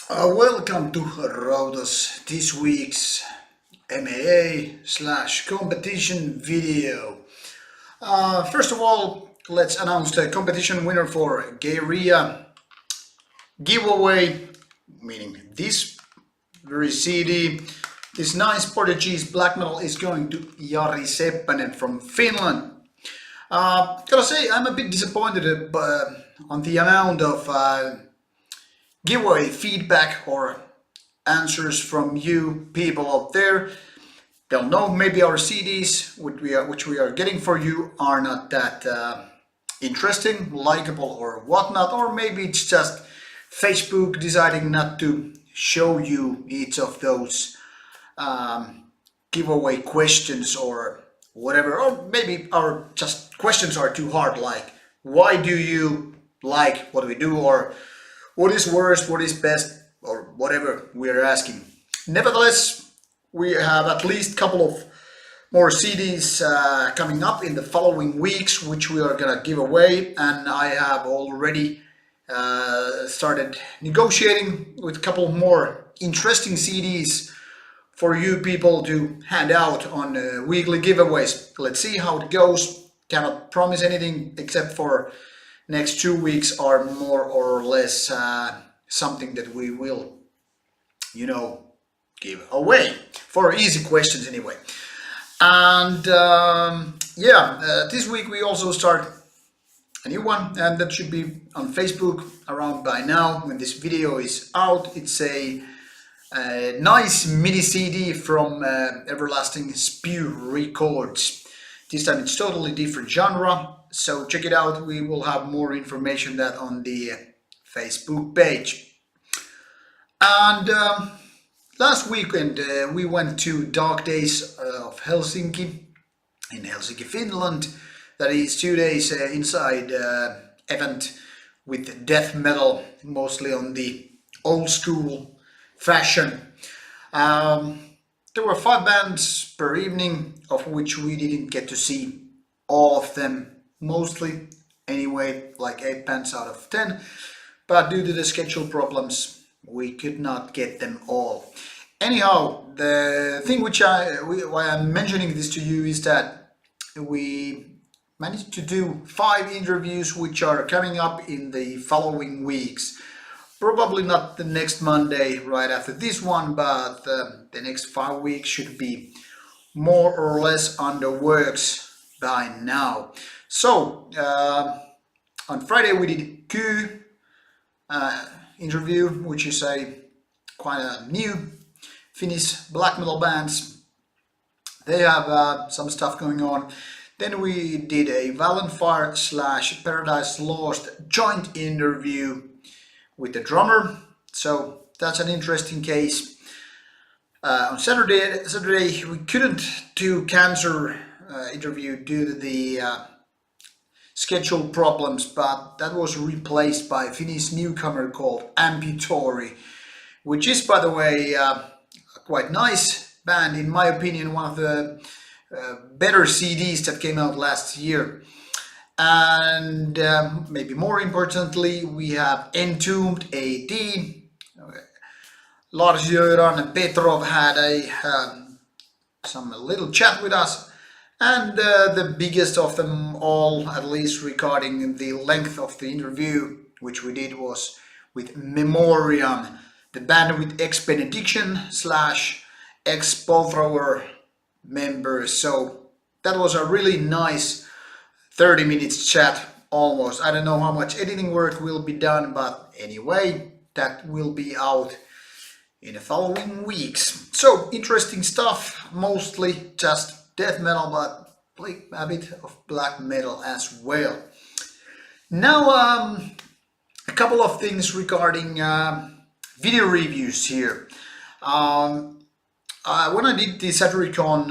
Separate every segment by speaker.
Speaker 1: Welcome to Rauta's this week's MAA/competition video. First of all, let's announce the competition winner for Gayria giveaway, meaning this very CD. This nice Portuguese black metal is going to Jari Seppänen from Finland. Gotta say, I'm a bit disappointed on the amount of giveaway feedback or answers from you people out there. Don't know, maybe our CDs which we are getting for you are not that interesting, likable or whatnot, or maybe it's just Facebook deciding not to show you each of those giveaway questions or whatever, or maybe our just questions are too hard, like why do you like what we do, or what is worst, what is best, or whatever we are asking. Nevertheless, we have at least a couple of more CDs coming up in the following weeks, which we are gonna give away, and I have already started negotiating with a couple more interesting CDs for you people to hand out on weekly giveaways. Let's see how it goes. Cannot promise anything except for next 2 weeks are more or less something that we will, give away for easy questions anyway. And this week we also start a new one, and that should be on Facebook around by now when this video is out. It's a nice mini CD from Everlasting Spew Records. This time it's totally different genre, so check it out. We will have more information that on the Facebook page. And last weekend we went to Days of Helsinki in Helsinki, Finland. That is 2 days inside event with death metal, mostly on the old school fashion. There were 5 bands per evening, of which we didn't get to see all of them, mostly anyway, like 8 bands out of 10, but due to the schedule problems we could not get them all. Anyhow, the thing why I'm mentioning this to you is that we managed to do 5 interviews which are coming up in the following weeks. Probably not the next Monday right after this one, but the next 5 weeks should be more or less under works by now. So on Friday we did Q interview, which is quite a new Finnish black metal bands. They have some stuff going on. Then we did a Valenfire/Paradise Lost joint interview with the drummer, so that's an interesting case. On Saturday we couldn't do Cancer interview due to the schedule problems, but that was replaced by a Finnish newcomer called Amputory, which is, by the way, a quite nice band, in my opinion, one of the better CDs that came out last year. And maybe more importantly, we have Entombed AD. Lars-Göran and Petrov had some little chat with us, and the biggest of them all, at least regarding the length of the interview, which we did, was with Memoriam, the band with ex-Benediction/ex-Ballthrower members. So that was a really nice 30 minutes chat almost. I don't know how much editing work will be done, but anyway, that will be out in the following weeks. So interesting stuff, mostly just death metal, but a bit of black metal as well. Now a couple of things regarding video reviews here. When I did the Satyricon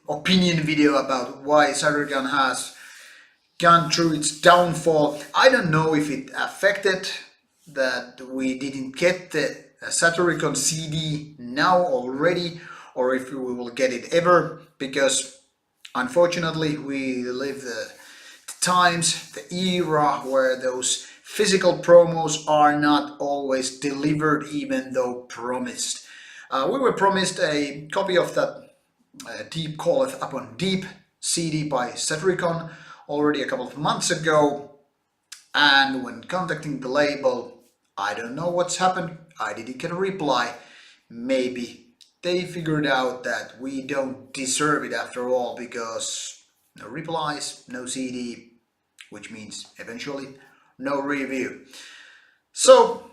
Speaker 1: opinion video about why Satyricon has gone through its downfall, I don't know if it affected that we didn't get the Satyricon CD now already, or if we will get it ever, because unfortunately we live the times, the era where those physical promos are not always delivered even though promised. We were promised a copy of that Deep Calleth Upon Deep CD by Cetricon already a couple of months ago, and when contacting the label, I don't know what's happened. I didn't get a reply. Maybe they figured out that we don't deserve it after all, because no replies, no CD, which means eventually no review. So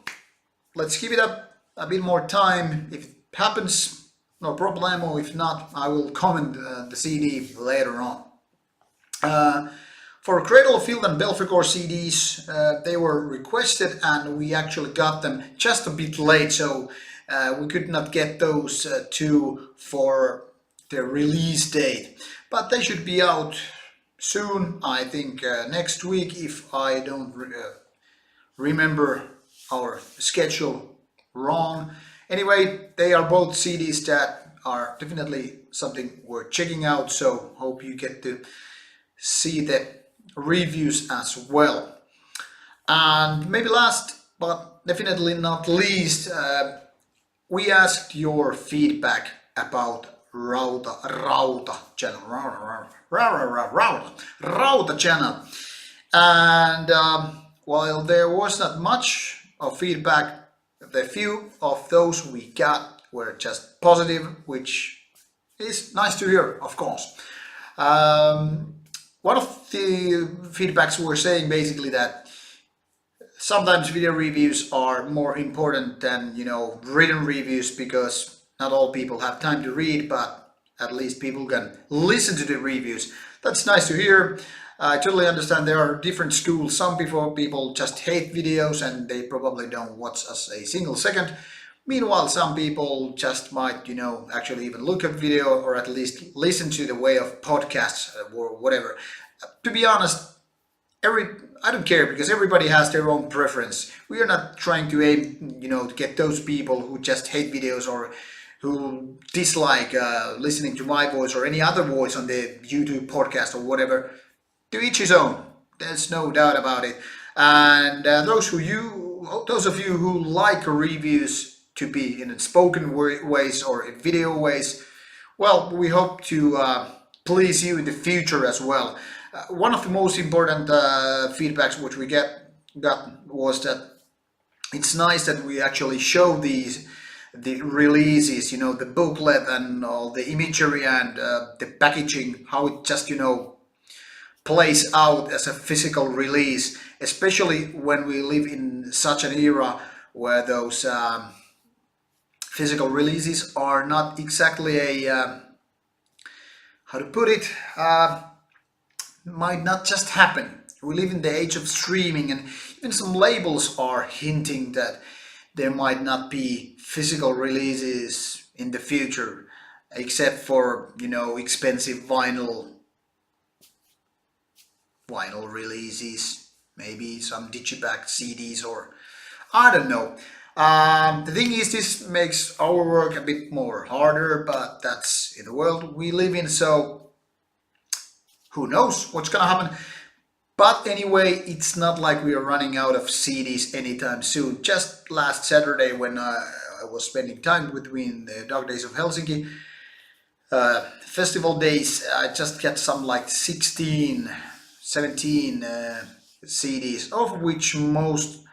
Speaker 1: let's give it up a bit more time. If it happens, no problemo. If not, I will comment the CD later on. For Cradle of Field and Belfagor CDs, they were requested and we actually got them just a bit late, so we could not get those two for their release date. But they should be out soon, I think next week, if I don't remember our schedule wrong. Anyway, they are both CDs that are definitely something worth checking out, so hope you get to see the reviews as well. And maybe last but definitely not least, we asked your feedback about Rauta channel, Rauta channel, and while there was not much of feedback, the few of those we got were just positive, which is nice to hear, of course. One of the feedbacks were saying basically that sometimes video reviews are more important than, written reviews, because not all people have time to read, but at least people can listen to the reviews. That's nice to hear. I totally understand there are different schools. Some people just hate videos and they probably don't watch us a single second. Meanwhile, some people just might, actually even look at video or at least listen to the way of podcasts or whatever. To be honest, I don't care, because everybody has their own preference. We are not trying to aim, to get those people who just hate videos or who dislike listening to my voice or any other voice on the YouTube podcast or whatever. To each his own. There's no doubt about it. And those of you who like reviews to be in spoken ways or in video ways, well, we hope to please you in the future as well. One of the most important feedbacks which we got was that it's nice that we actually show the releases, the booklet and all the imagery and the packaging, how it just, plays out as a physical release, especially when we live in such an era where those physical releases are not exactly a, how to put it, might not just happen. We live in the age of streaming, and even some labels are hinting that there might not be physical releases in the future, except for, expensive vinyl releases, maybe some digipack CDs, or I don't know. The thing is, this makes our work a bit more harder, but that's in the world we live in, so who knows what's gonna happen. But anyway, it's not like we are running out of CDs anytime soon. Just last Saturday, when I was spending time between the Days of Helsinki festival days, I just got some like 17 CDs, of which most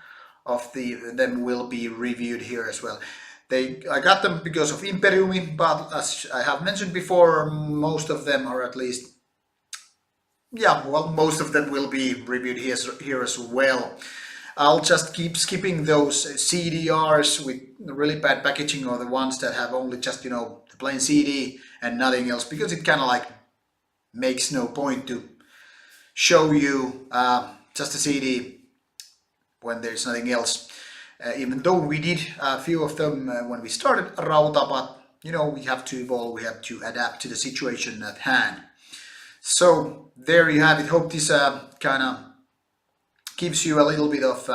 Speaker 1: of them will be reviewed here as well. I got them because of Imperiumi, but as I have mentioned before, most of them are at least, most of them will be reviewed here as well. I'll just keep skipping those CDRs with really bad packaging, or the ones that have only just, the plain CD and nothing else, because it kind of like makes no point to show you just a CD when there's nothing else. Even though we did a few of them when we started Rauta, but we have to evolve, we have to adapt to the situation at hand. So there you have it. Hope this kind of gives you a little bit of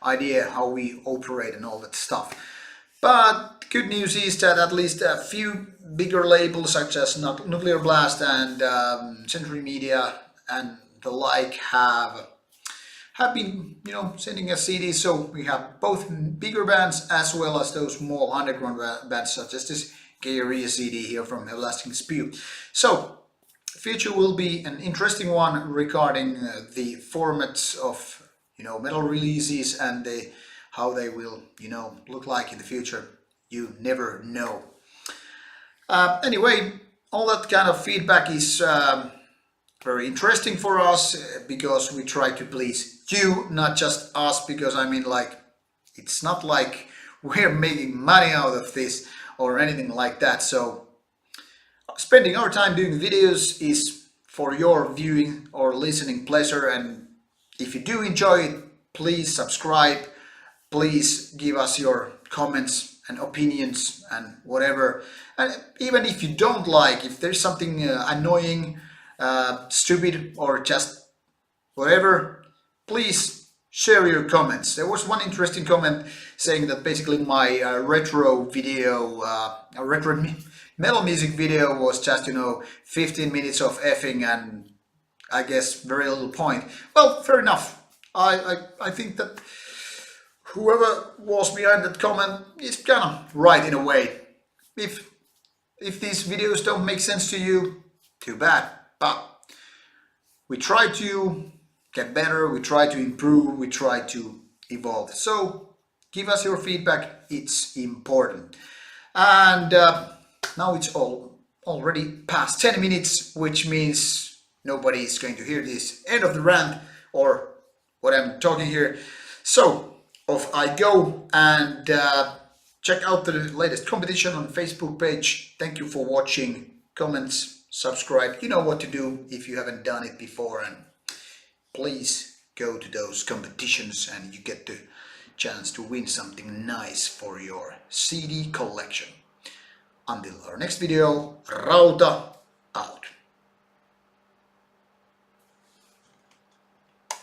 Speaker 1: idea how we operate and all that stuff. But good news is that at least a few bigger labels such as Nuclear Blast and Century Media and the like have have been, sending us CDs. So we have both bigger bands as well as those more underground bands, such as this Geary CD here from Everlasting Spew. So future will be an interesting one regarding the formats of metal releases and how they will look like in the future. You never know. Anyway, all that kind of feedback is very interesting for us because we try to please you, not just us, because it's not like we're making money out of this or anything like that. So spending our time doing videos is for your viewing or listening pleasure, and if you do enjoy it, please subscribe, please give us your comments and opinions and whatever. And even if you don't like, if there's something annoying, stupid, or just whatever, please share your comments. There was one interesting comment saying that basically my retro video, retro metal music video was just 15 minutes of effing and I guess very little point. Well, fair enough. I think that whoever was behind that comment is kind of right in a way. If these videos don't make sense to you, too bad. But we try to get better, we try to improve, we try to evolve. So give us your feedback, it's important. And now it's already past 10 minutes, which means nobody is going to hear this end of the rant or what I'm talking here. So off I go, and check out the latest competition on the Facebook page. Thank you for watching. Comments, subscribe, you know what to do if you haven't done it before, and please go to those competitions and you get the chance to win something nice for your CD collection. Until our next video, Rauta out.